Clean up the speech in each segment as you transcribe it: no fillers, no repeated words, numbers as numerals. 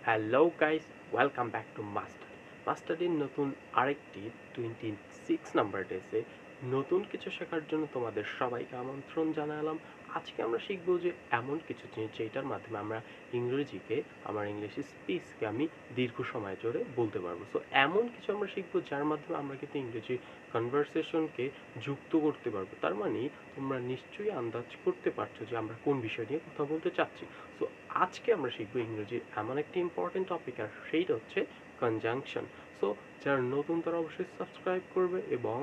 Hello guys, welcome back to মাস্টারির নতুন আরেকটি 26 নাম্বার ডেসে নতুন কিছু শেখার জন্য তোমাদের সবাইকে আমন্ত্রণ জানালাম। আজকে আমরা শিখব যে এমন কিছু জিনিস যেটার মাধ্যমে আমরা ইংরেজিকে, আমার ইংলিশ স্পিচকে আমি দীর্ঘ সময় ধরে বলতে পারবো। সো এমন কিছু আমরা শিখবো যার মাধ্যমে আমরা কিন্তু ইংরেজি কনভারসেশনকে যুক্ত করতে পারবো। তার মানে তোমরা নিশ্চয়ই আন্দাজ করতে পারছো যে আমরা কোন বিষয় নিয়ে কথা বলতে চাচ্ছি। সো আজকে আমরা শিখবো ইংরেজির এমন একটি ইম্পর্টেন্ট টপিক, আর সেইটা হচ্ছে কনজাংশন। সো যারা নতুন তারা অবশ্যই সাবস্ক্রাইব করবে, এবং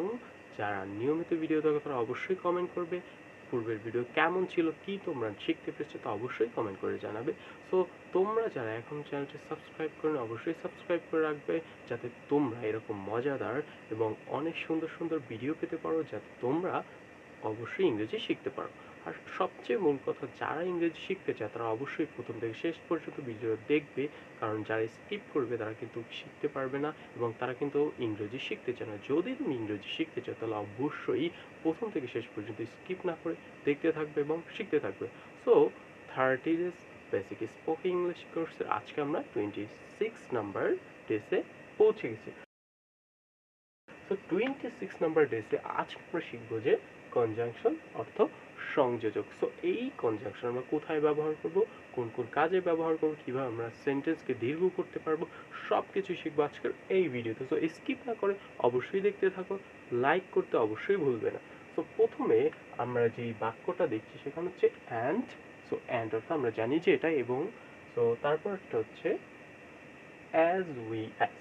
যারা নিয়মিত ভিডিও দেখো তারা অবশ্যই কমেন্ট করবে পূর্বের ভিডিও কেমন ছিল, কি তোমরা শিখতে পেরেছো তা অবশ্যই কমেন্ট করে জানাবে। সো তোমরা যারা এখন চ্যানেলটি সাবস্ক্রাইব করেন অবশ্যই সাবস্ক্রাইব করে রাখবে, যাতে তোমরা এরকম মজাদার এবং অনেক সুন্দর সুন্দর ভিডিও পেতে পারো, যাতে তোমরা অবশ্যই ইংরেজি শিখতে পারো। আর সবচেয়ে মূল কথা, যারা ইংরেজি শিখতে চায় তারা অবশ্যই প্রথম থেকে শেষ পর্যন্ত ভিডিও দেখবে, কারণ যারা স্কিপ করবে তারা কিন্তু শিখতে পারবে না এবং তারা কিন্তু ইংরেজি শিখতে চায় না। যদি তুমি ইংরেজি শিখতে চাও তাহলে অবশ্যই প্রথম থেকে শেষ পর্যন্ত স্কিপ না করে দেখতে থাকবে এবং শিখতে থাকবে। So 30 days basic spoken English কোর্সের আজকে আমরা 26 নাম্বার ডেসে পৌঁছে গেছি। তো 26 নাম্বার ডেসে আজ আমরা শিখবো যে কনজাংশন অর্থ সংযোজক। সো এই কনজাংশন আমরা কোথায় ব্যবহার করব, কোন কোন কাজে ব্যবহার করব, কিভাবে আমরা সেন্টেন্সকে দীর্ঘ করতে পারবো, সব কিছু শিখবো আজকের এই ভিডিওতে। সো স্কিপ না করে অবশ্যই দেখতে থাকো, লাইক করতে অবশ্যই ভুলবে না। সো প্রথমে আমরা যেই বাক্যটা দেখছি সেখানে হচ্ছে অ্যান্ড। সো অ্যান্ড অর্থ আমরা জানি যে এটা এবং। সো তারপর একটা হচ্ছে অ্যাজ উই অ্যাজ,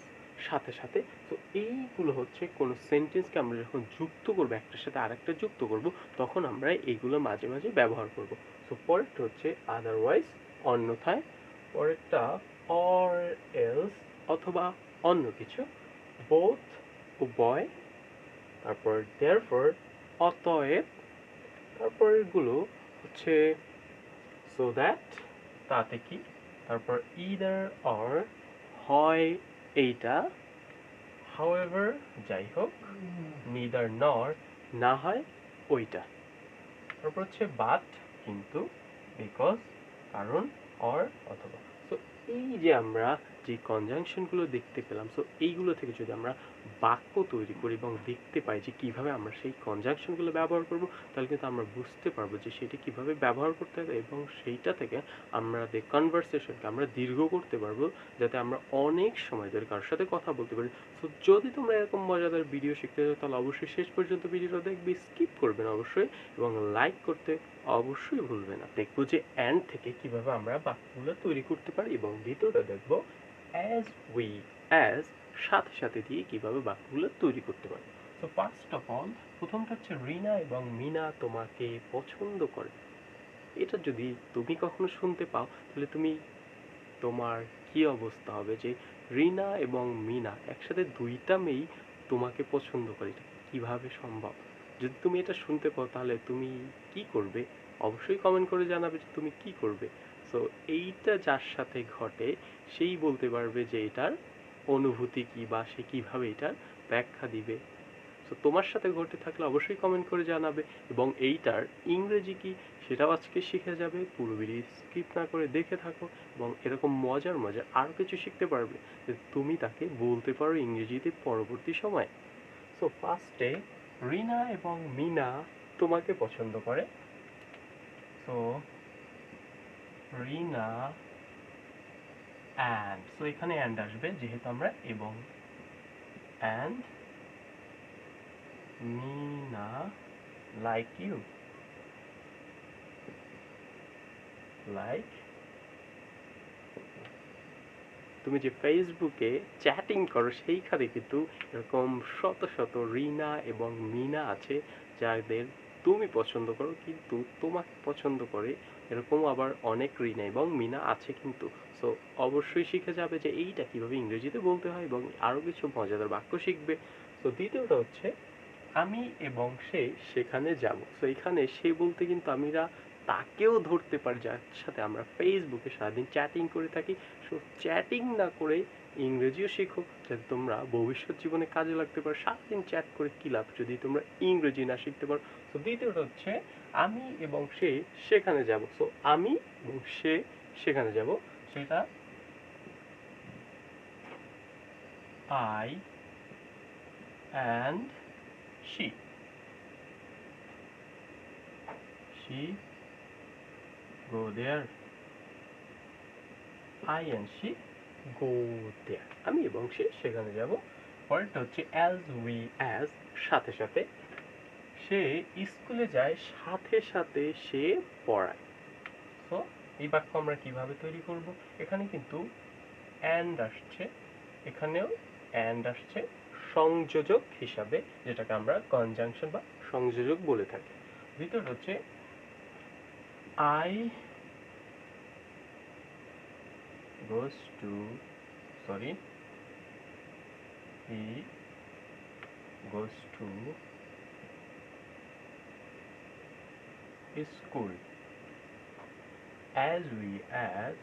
সাথে সাথে। তো এইগুলো হচ্ছে কোনো সেন্টেন্সকে আমরা যখন যুক্ত করবো, একটার সাথে আরেকটা যুক্ত করব, তখন আমরা এইগুলো মাঝে মাঝে ব্যবহার করব। তো পরেরটা হচ্ছে আদারওয়াইজ, অন্যথায়। পরেরটা অর এলস, অথবা অন্য কিছু। বোথ, উভয়। তারপর দেয়ারফর, অতএব। তারপরেরগুলো হচ্ছে সো দ্যাট, তাতে কি। তারপর ইদার অর, হয় এইটা, however যাই হোক, neither nor না হয় ওইটা। তারপর হচ্ছে বাট কিন্তু, because কারণ, or অথবা। সো এই যে আমরা যে কনজাংশনগুলো দেখতে পেলাম, সো এইগুলো থেকে যদি আমরা বাক্য তৈরি করি এবং দেখতে পাই যে কিভাবে আমরা সেই কনজাংশনগুলো ব্যবহার করব, তাহলে কিন্তু আমরা বুঝতে পারবো যে সেটি কিভাবে ব্যবহার করতে হবে, এবং সেইটা থেকে আমাদের কনভারসেশনকে আমরা দীর্ঘ করতে পারবো, যাতে আমরা অনেক সময় ধরে কারোর সাথে কথা বলতে পারি। সো যদি তোমরা এরকম মজাদার ভিডিও শিখতে চাও তাহলে অবশ্যই শেষ পর্যন্ত ভিডিওটা দেখবে, স্কিপ করবে না অবশ্যই, এবং লাইক করতে অবশ্যই ভুলবে না। দেখবো যে অ্যান্ড থেকে কিভাবে আমরা বাক্যগুলো তৈরি করতে পারি, এবং দ্বিতীয়টা দেখবো অ্যাজ উই অ্যাজ, সাথে সাথে দিয়ে কিভাবে বাক্যগুলো তৈরি করতে পারি। তো ফার্স্ট অফ অল প্রথমটা হচ্ছে রিনা এবং মিনা তোমাকে পছন্দ করে। এটা যদি তুমি কখনো শুনতে পাও তাহলে তোমার কি অবস্থা হবে, যে রিনা এবং মিনা একসাথে দুইটা মেয়েই তোমাকে পছন্দ করে, এটা কিভাবে সম্ভব? যদি তুমি এটা শুনতে পাও তাহলে তুমি কি করবে? অবশ্যই কমেন্ট করে জানাবে যে তুমি কি করবে। সো এইটা যার সাথে ঘটে সেই বলতে পারবে যে এটার অনুভূতি কি, বা সে কিভাবে এটার ব্যাখ্যা দিবে। সো তোমার সাথে ঘটে থাকলে অবশ্যই কমেন্ট করে জানাবে, এবং এইটার ইংরেজি কি সেটাও আজকে শিখে যাবে। পুরো ভিডিও স্কিপ না করে দেখে থাকো, এবং এরকম মজার মজার আরও কিছু শিখতে পারবে যে তুমি তাকে বলতে পারো ইংরেজিতে পরবর্তী সময়। সো ফার্স্টে রিনা এবং মিনা তোমাকে পছন্দ করে। সো রিনা অ্যান্ড, সো এখানে অ্যান্ড আসবে যেহেতু আমরা এবং। And Mina like you, like. তুমি যে ফেসবুকে চ্যাটিং করো সেইখানে কিন্তু এরকম শত শত রিনা এবং মিনা আছে যাদের তুমি পছন্দ করো, কিন্তু তোমাকে পছন্দ করে এরকম আবার অনেক রিনা এবং মিনা আছে কিন্তু। সো অবশ্যই শিখে যাবে যে এইটা কিভাবে ইংরেজিতে বলতে হয়, এবং আরও কিছু মজাদার বাক্য শিখবে। তো দ্বিতীয়টা হচ্ছে আমি এবং সে সেখানে যাব। সো এখানে সে বলতে কিন্তু আমরা তাকেও ধরতে পারি যার সাথে আমরা ফেসবুকে সারাদিন চ্যাটিং করে থাকি। সো চ্যাটিং না করে ইংরেজিও শেখো, যাতে তোমরা ভবিষ্যৎ জীবনে কাজে লাগতে পারো। সারাদিন চ্যাট করে কী লাভ যদি তোমরা ইংরেজি না শিখতে পারো। তো দ্বিতীয়টা হচ্ছে আমি এবং সে সেখানে যাব। সো আমি এবং সে সেখানে যাব, সেটা I and she go there. I and she go there. আমি এবং সে সেখানে যাব। পরেরটা হচ্ছে as we as সাথে সাথে, সে স্কুলে যায় সাথে সাথে সে পড়ায়। সো এই বাক্য আমরা কিভাবে তৈরি করব? এখানে কিন্তু and আসছে, এখানেও and আসছে সংযোজক হিসাবে, যেটাকে আমরা কনজাংশন বা সংযোজক বলে থাকি। দ্বিতীয়টা হচ্ছে I goes to he goes to school. As we as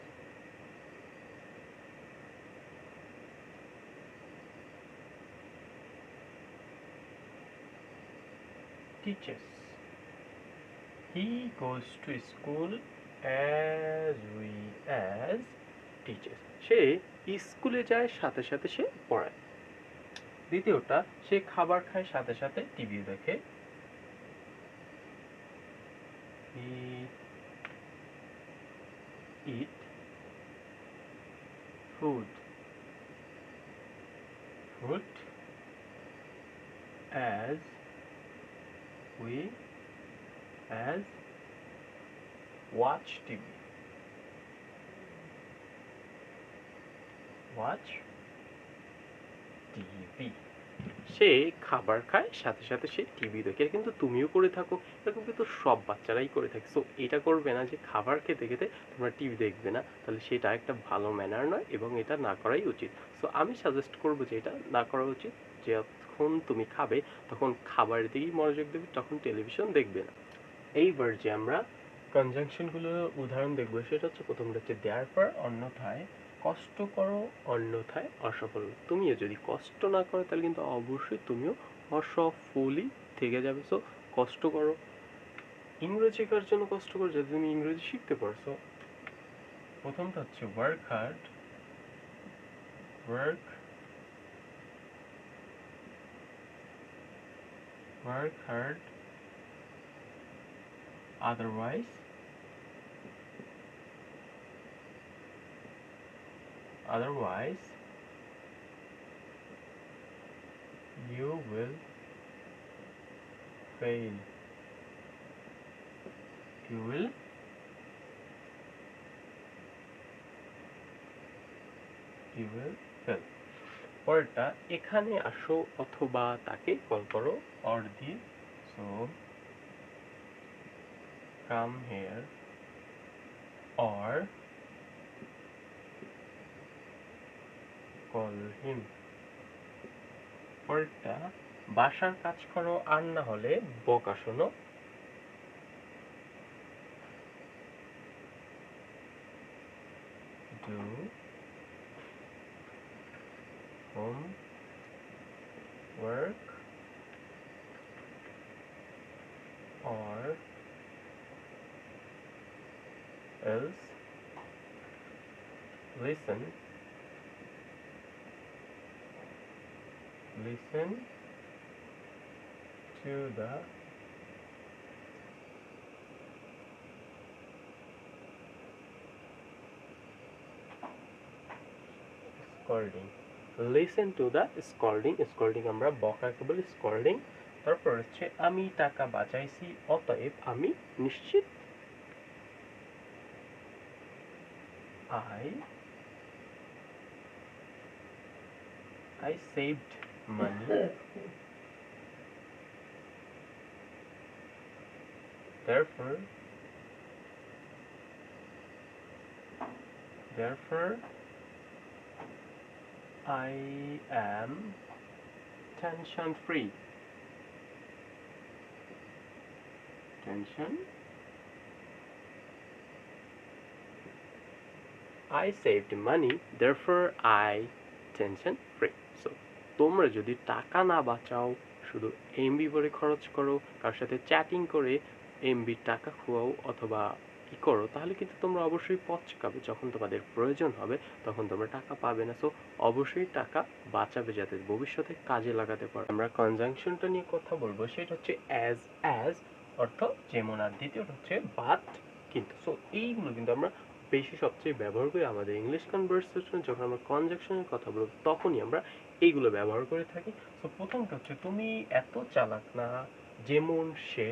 teaches. He goes to school as we as teaches. সে স্কুলে যায় সাথে সাথে সে পড়ায়। দ্বিতীয়টা, সে খাবার খায় সাথে সাথে টিভি দেখে। He eat food as we as watch TV. Watch TV. সে খাবার খায় সাথে সাথে সে টিভি দেখে। কিন্তু তুমিও করে থাকো, এরকম কিন্তু সব বাচ্চারাই করে থাকে। সো এটা করবে না যে খাবার খেতে খেতে তোমরা টিভি দেখবে না, তাহলে সেটা একটা ভালো ম্যানার নয় এবং এটা না করাই উচিত। সো আমি সাজেস্ট করবো যে এটা না করা উচিত। যখন তুমি খাবে তখন খাবারের দিকেই মনোযোগ দেবে, তখন টেলিভিশন দেখবে না। এইবার যে আমরা কনজাংশনগুলোর উদাহরণ দেখবো, সেটা হচ্ছে প্রথমটা হচ্ছে therefore, অন্যথায় কষ্ট করো, অন্যথায় অসফল। তুমিও যদি কষ্ট না করো তাহলে কিন্তু অবশ্যই তুমিও অসফলই থেকে যাবে। সো কষ্ট করো, ইংরেজি শেখার জন্য কষ্ট করো যাতে তুমি ইংরেজি শিখতে পারছো। প্রথমটা হচ্ছে work hard, work hard, otherwise you will fail. পরেরটা, এখানে আসো অথবা তাকে কল করো, or দিয়ে। so come here or call him. পরেরটা, বাসার কাজ করো আর না হলে বকা শোনো। do homework or else listen to the scolding. Listen to the scolding. Scolding আমরা বকাকে বলি scolding. তারপর হচ্ছে আমি টাকা বাঁচাইছি অতএব আমি নিশ্চিত। I saved money. Therefore I am tension free. I saved money, therefore I tension free. So তোমরা যদি টাকা না বাঁচাও, শুধু এমবি ভরে খরচ করো, কার সাথে চ্যাটিং করে এমবি টাকা খুয়াও, অথবা কি করো তাহলে কিন্তু তোমরা অবশ্যই পচকাবে, যখন তোমাদের প্রয়োজন হবে তখন তোমরা টাকা পাবে না। সো অবশ্যই টাকা বাঁচাবে যাতে ভবিষ্যতে কাজে লাগাতে পারো। আমরা কনজাংশনটা নিয়ে কথা বলবো, সেটা হচ্ছে অ্যাজ অর্থ যেমন, আর দ্বিতীয়টা হচ্ছে বাট কিন্তু। সো এইগুলো কিন্তু আমরা বেশি সবচেয়ে ব্যবহার করি আমাদের ইংলিশ কনভারসেশন। যখন আমরা কনজাংশনের কথা বলবো তখনই আমরা এইগুলো ব্যবহার করে থাকি। সো প্রথমটা হচ্ছে তুমি এত চালাক না যেমন সে,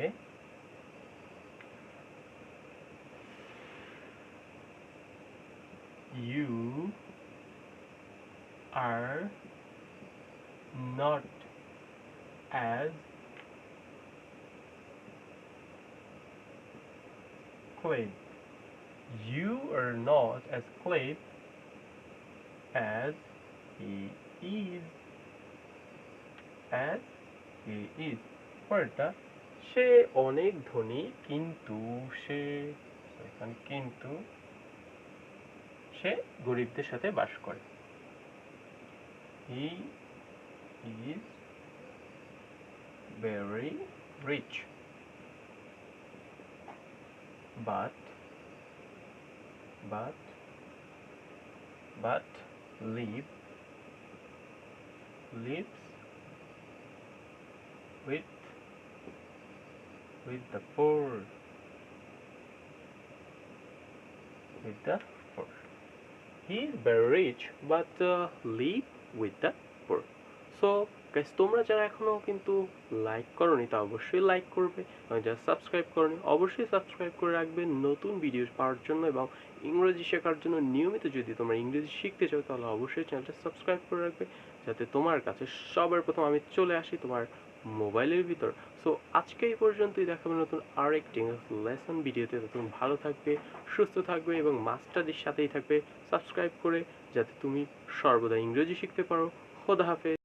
you are not as clever. You are not as clever as he is. As he is. পরেরটা, সে অনেক ধনী কিন্তু সে, এখানে কিন্তু সে গরিবদের সাথে বাস করে। He is very rich but lives with the poor. He is very rich but live with the poor. So guys, তোমরা যারা এখনো কিন্তু লাইক করোনি তা অবশ্যই লাইক করবে, এবং যারা সাবস্ক্রাইব করোনি অবশ্যই সাবস্ক্রাইব করে রাখবে নতুন ভিডিও পাওয়ার জন্য। এবং ইংরেজি শেখার জন্য নিয়মিত যদি তোমরা ইংরেজি শিখতে চাও তাহলে অবশ্যই চ্যানেলটা সাবস্ক্রাইব করে রাখবে, যাতে তোমার কাছে সবার প্রথম আমি চলে আসি তোমার মোবাইলের ভিতর। সো আজকে এই পর্যন্তই, দেখাবে নতুন আরেকটি লেসন ভিডিওতে। তুমি ভালো থাকবে, সুস্থ থাকবে এবং মাস্টারদের সাথেই থাকবে সাবস্ক্রাইব করে, যাতে তুমি সর্বদা ইংরেজি শিখতে পারো। খোদা হাফেজ।